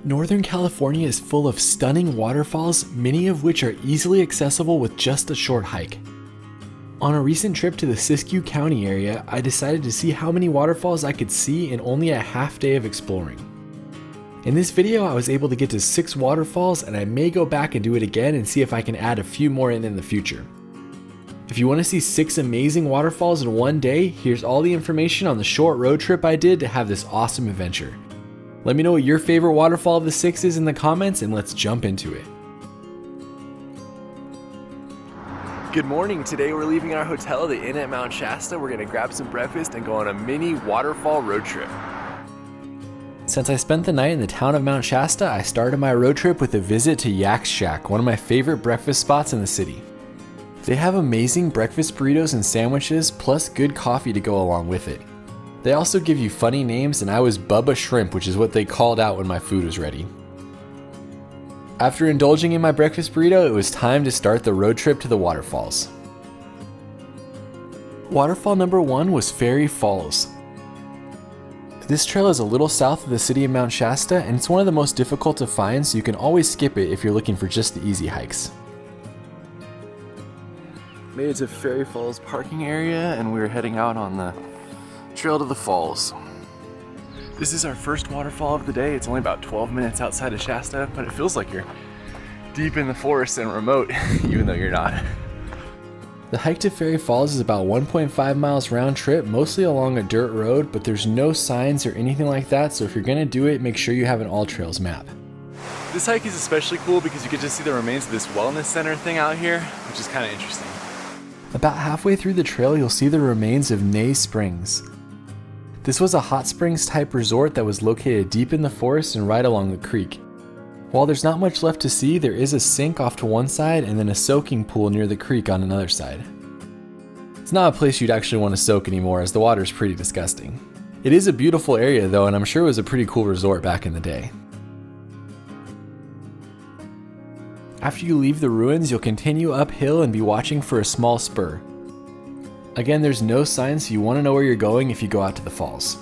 Northern California is full of stunning waterfalls, many of which are easily accessible with just a short hike. On a recent trip to the Siskiyou County area, I decided to see how many waterfalls I could see in only a half day of exploring. In this video, I was able to get to 6 waterfalls, and I may go back and do it again and see if I can add a few more in the future. If you want to see 6 amazing waterfalls in one day, here's all the information on the short road trip I did to have this awesome adventure. Let me know what your favorite waterfall of the 6 is in the comments, and let's jump into it. Good morning. Today we're leaving our hotel, the Inn at Mt Shasta. We're going to grab some breakfast and go on a mini waterfall road trip. Since I spent the night in the town of Mt Shasta, I started my road trip with a visit to Yak's Shack, one of my favorite breakfast spots in the city. They have amazing breakfast burritos and sandwiches, plus good coffee to go along with it. They also give you funny names, and I was Bubba Shrimp, which is what they called out when my food was ready. After indulging in my breakfast burrito, it was time to start the road trip to the waterfalls. Waterfall number 1 was Ferry Falls. This trail is a little south of the city of Mt Shasta, and it's one of the most difficult to find, so you can always skip it if you're looking for just the easy hikes. Made it to Ferry Falls parking area, and we're heading out on the trail to the falls. This is our first waterfall of the day. It's only about 12 minutes outside of Shasta, but it feels like you're deep in the forest and remote, even though you're not. The hike to Ferry Falls is about 1.5 miles round trip, mostly along a dirt road, but there's no signs or anything like that, so if you're gonna do it, make sure you have an all trails map. This hike is especially cool because you get to see the remains of this wellness center thing out here, which is kind of interesting. About halfway through the trail, you'll see the remains of Nay Springs. This was a hot springs type resort that was located deep in the forest and right along the creek. While there's not much left to see, there is a sink off to one side and then a soaking pool near the creek on another side. It's not a place you'd actually want to soak anymore, as the water is pretty disgusting. It is a beautiful area though, and I'm sure it was a pretty cool resort back in the day. After you leave the ruins, you'll continue uphill and be watching for a small spur. Again, there's no signs, so you want to know where you're going if you go out to the falls.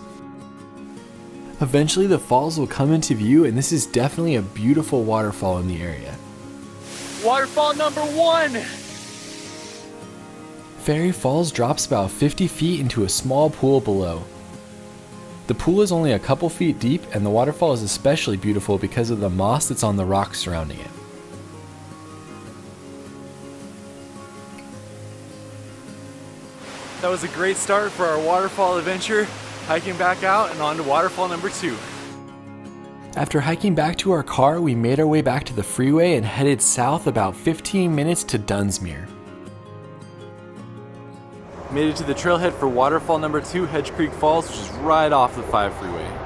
Eventually the falls will come into view, and this is definitely a beautiful waterfall in the area. Waterfall number 1! Ferry Falls drops about 50 feet into a small pool below. The pool is only a couple feet deep, and the waterfall is especially beautiful because of the moss that's on the rocks surrounding it. That was a great start for our waterfall adventure, hiking back out and on to waterfall number 2. After hiking back to our car, we made our way back to the freeway and headed south about 15 minutes to Dunsmuir. Made it to the trailhead for waterfall number 2, Hedge Creek Falls, which is right off the 5 freeway.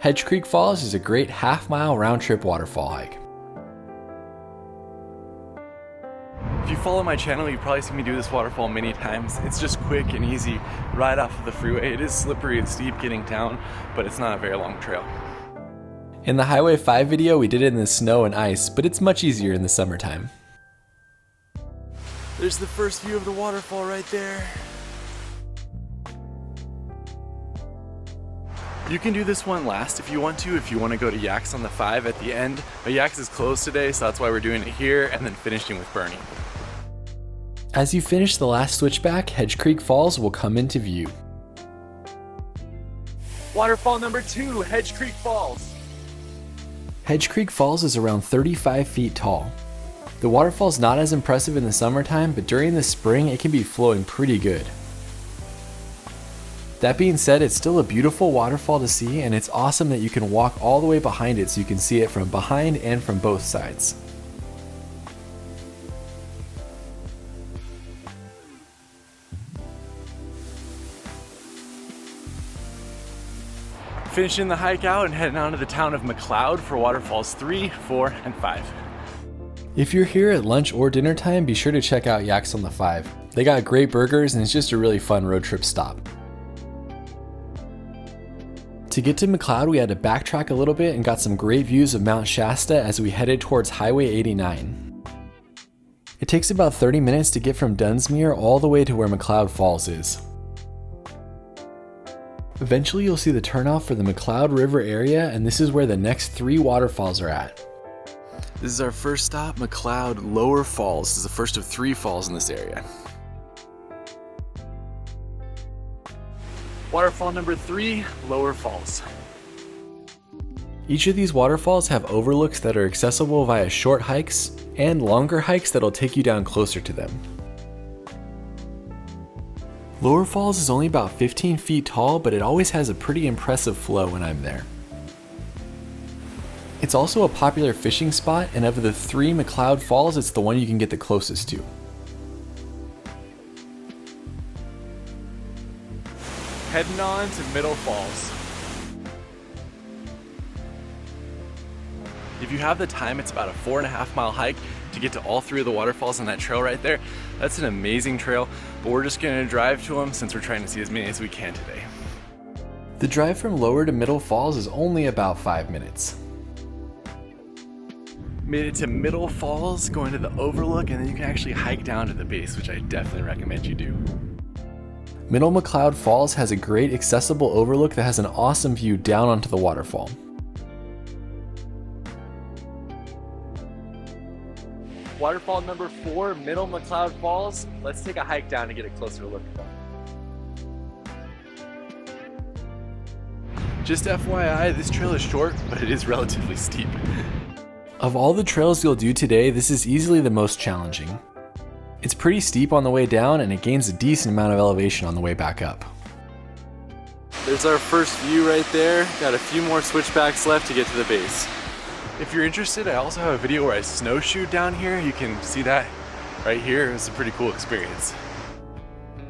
Hedge Creek Falls is a great half-mile round-trip waterfall hike. If you follow my channel, you've probably seen me do this waterfall many times. It's just quick and easy right off of the freeway. It is slippery and steep getting down, but it's not a very long trail. In the Highway 5 video, we did it in the snow and ice, but it's much easier in the summertime. There's the first view of the waterfall right there. You can do this one last if you want to go to Yak's on the 5 at the end, but Yak's is closed today, so that's why we're doing it here and then finishing with Burney. As you finish the last switchback, Hedge Creek Falls will come into view. Waterfall number 2, Hedge Creek Falls. Hedge Creek Falls is around 35 feet tall. The waterfall's not as impressive in the summertime, but during the spring it can be flowing pretty good. That being said, it's still a beautiful waterfall to see, and it's awesome that you can walk all the way behind it so you can see it from behind and from both sides. Finishing the hike out and heading on to the town of McCloud for waterfalls 3, 4, and 5. If you're here at lunch or dinner time, be sure to check out Yak's on the 5. They got great burgers, and it's just a really fun road trip stop. To get to McCloud, we had to backtrack a little bit and got some great views of Mt Shasta as we headed towards Highway 89. It takes about 30 minutes to get from Dunsmuir all the way to where McCloud Falls is. Eventually you'll see the turnoff for the McCloud River area, and this is where the next 3 waterfalls are at. This is our first stop, McCloud Lower Falls. This is the first of 3 falls in this area. Waterfall number 3, Lower Falls. Each of these waterfalls have overlooks that are accessible via short hikes and longer hikes that'll take you down closer to them. Lower Falls is only about 15 feet tall, but it always has a pretty impressive flow when I'm there. It's also a popular fishing spot, and of the 3 McCloud falls, it's the one you can get the closest to. Heading on to Middle Falls. If you have the time, it's about a 4.5 mile hike to get to all 3 of the waterfalls on that trail right there. That's an amazing trail, but we're just gonna drive to them since we're trying to see as many as we can today. The drive from Lower to Middle Falls is only about 5 minutes. Made it to Middle Falls, going to the Overlook, and then you can actually hike down to the base, which I definitely recommend you do. Middle McCloud Falls has a great accessible overlook that has an awesome view down onto the waterfall. Waterfall number 4, Middle McCloud Falls. Let's take a hike down to get a closer look at them. Just FYI, this trail is short, but it is relatively steep. Of all the trails you'll do today, this is easily the most challenging. It's pretty steep on the way down, and it gains a decent amount of elevation on the way back up. There's our first view right there. Got a few more switchbacks left to get to the base. If you're interested, I also have a video where I snowshoed down here. You can see that right here. It's a pretty cool experience.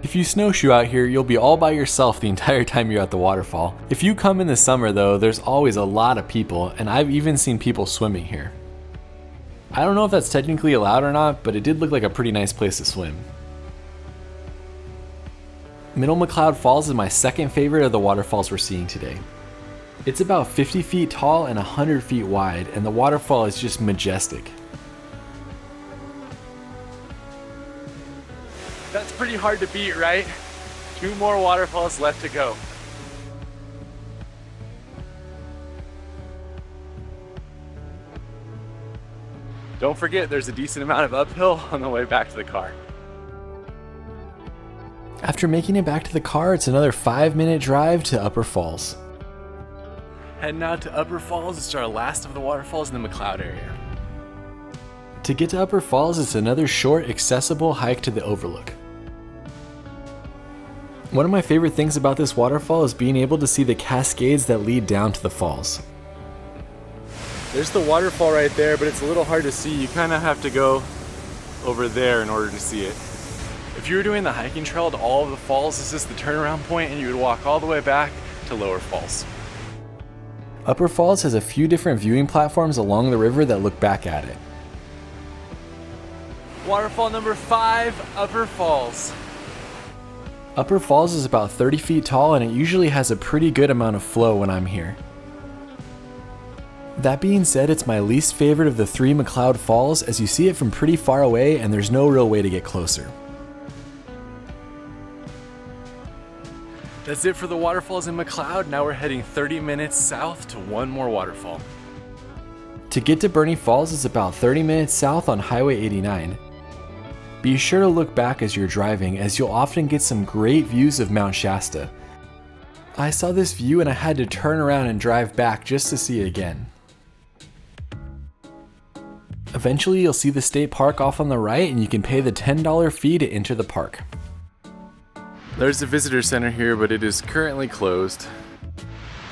If you snowshoe out here, you'll be all by yourself the entire time you're at the waterfall. If you come in the summer though, there's always a lot of people, and I've even seen people swimming here. I don't know if that's technically allowed or not, but it did look like a pretty nice place to swim. Middle McCloud Falls is my second favorite of the waterfalls we're seeing today. It's about 50 feet tall and 100 feet wide, and the waterfall is just majestic. That's pretty hard to beat, right? 2 more waterfalls left to go. Don't forget, there's a decent amount of uphill on the way back to the car. After making it back to the car, it's another 5-minute drive to Upper Falls. Heading out to Upper Falls, it's our last of the waterfalls in the McCloud area. To get to Upper Falls, it's another short, accessible hike to the Overlook. One of my favorite things about this waterfall is being able to see the cascades that lead down to the falls. There's the waterfall right there, but it's a little hard to see. You kind of have to go over there in order to see it. If you were doing the hiking trail to all of the falls, this is the turnaround point, and you would walk all the way back to Lower Falls. Upper Falls has a few different viewing platforms along the river that look back at it. Waterfall number 5, Upper Falls. Upper Falls is about 30 feet tall, and it usually has a pretty good amount of flow when I'm here. That being said, it's my least favorite of the 3 McCloud falls, as you see it from pretty far away and there's no real way to get closer. That's it for the waterfalls in McCloud. Now we're heading 30 minutes south to one more waterfall. To get to Burney Falls is about 30 minutes south on Highway 89. Be sure to look back as you're driving, as you'll often get some great views of Mt Shasta. I saw this view and I had to turn around and drive back just to see it again. Eventually you'll see the state park off on the right, and you can pay the $10 fee to enter the park. There's the visitor center here, but it is currently closed.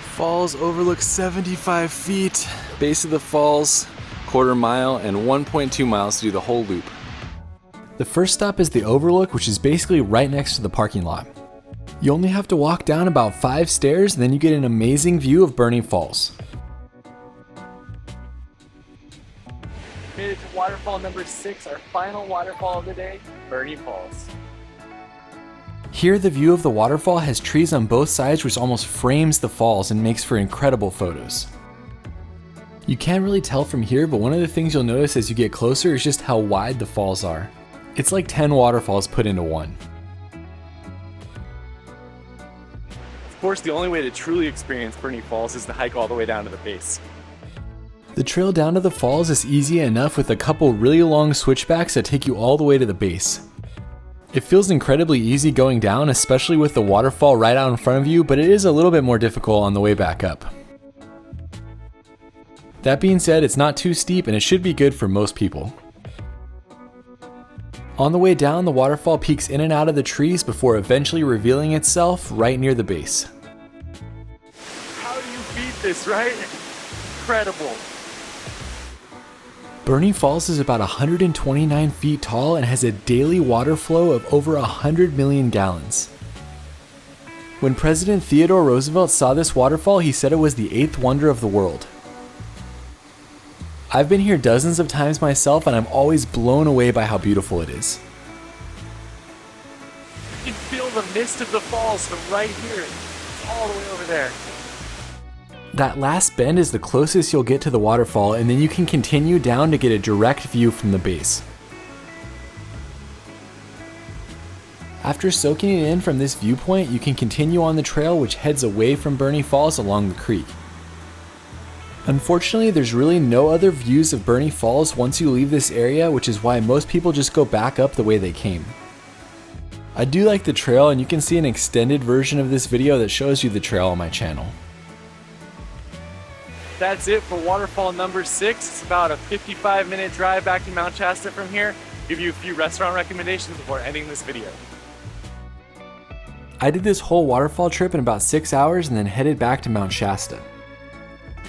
Falls overlook 75 feet, base of the falls, 1/4 mile, and 1.2 miles to do the whole loop. The first stop is the Overlook, which is basically right next to the parking lot. You only have to walk down about 5 stairs, and then you get an amazing view of Burney Falls. Made it to waterfall number 6, our final waterfall of the day, Burney Falls. Here the view of the waterfall has trees on both sides, which almost frames the falls and makes for incredible photos. You can't really tell from here, but one of the things you'll notice as you get closer is just how wide the falls are. It's like 10 waterfalls put into one. course, the only way to truly experience Burney Falls is to hike all the way down to the base. The trail down to the falls is easy enough with a couple really long switchbacks that take you all the way to the base. It feels incredibly easy going down, especially with the waterfall right out in front of you, but it is a little bit more difficult on the way back up. That being said, it's not too steep and it should be good for most people. On the way down, the waterfall peeks in and out of the trees before eventually revealing itself right near the base. How do you beat this, right? Incredible. Burney Falls is about 129 feet tall and has a daily water flow of over 100 million gallons. When President Theodore Roosevelt saw this waterfall, he said it was the 8th wonder of the world. I've been here dozens of times myself and I'm always blown away by how beautiful it is. You can feel the mist of the falls from right here. It's all the way over there. That last bend is the closest you'll get to the waterfall, and then you can continue down to get a direct view from the base. After soaking it in from this viewpoint, you can continue on the trail which heads away from Burney Falls along the creek. Unfortunately, there's really no other views of Burney Falls once you leave this area, which is why most people just go back up the way they came. I do like the trail, and you can see an extended version of this video that shows you the trail on my channel. That's it for waterfall number 6. It's about a 55-minute drive back to Mt Shasta from here. Give you a few restaurant recommendations before ending this video. I did this whole waterfall trip in about 6 hours and then headed back to Mt Shasta.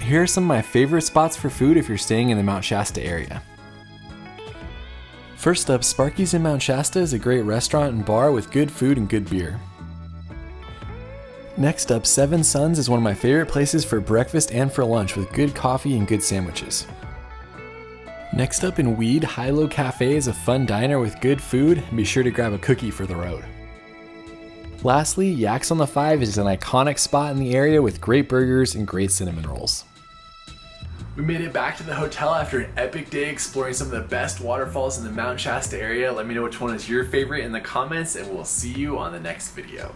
Here are some of my favorite spots for food if you're staying in the Mt Shasta area. First up, Sparky's in Mt Shasta is a great restaurant and bar with good food and good beer. Next up, Seven Sons is one of my favorite places for breakfast and for lunch with good coffee and good sandwiches. Next up in Weed, High-Low Cafe is a fun diner with good food, and be sure to grab a cookie for the road. Lastly, Yaks on the 5 is an iconic spot in the area with great burgers and great cinnamon rolls. We made it back to the hotel after an epic day exploring some of the best waterfalls in the Mt Shasta area. Let me know which one is your favorite in the comments, and we'll see you on the next video.